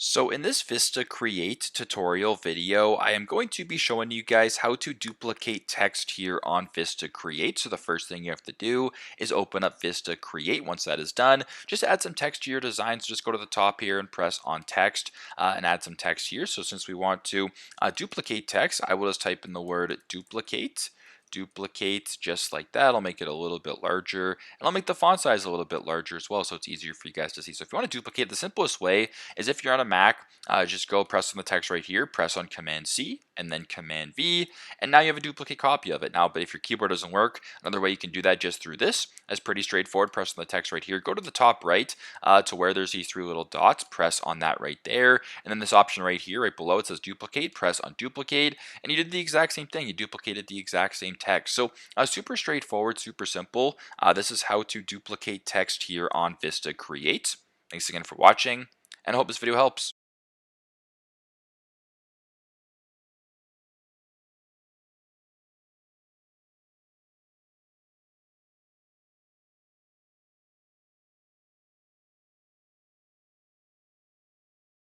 So in this VistaCreate tutorial video, I am going to be showing you guys how to duplicate text here on VistaCreate. So the first thing you have to do is open up VistaCreate. Once that is done, just add some text to your design. So just go to the top here and press on text and add some text here. So since we want to duplicate text, I will just type in the word duplicate just like that. I'll make it a little bit larger, and I'll make the font size a little bit larger as well, so it's easier for you guys to see. So if you want to duplicate, the simplest way is if you're on a Mac, just go press on the text right here, press on Command C and then Command V, and now you have a duplicate copy of it. Now, but if your keyboard doesn't work, another way you can do that just through this. That's pretty straightforward. Press on the text right here, go to the top right to where there's these three little dots, press on that right there, and then this option right here, right below it says duplicate, press on duplicate, and you did the exact same thing. You duplicated the exact same text. So super straightforward, super simple. This is how to duplicate text here on VistaCreate. Thanks again for watching, and I hope this video helps.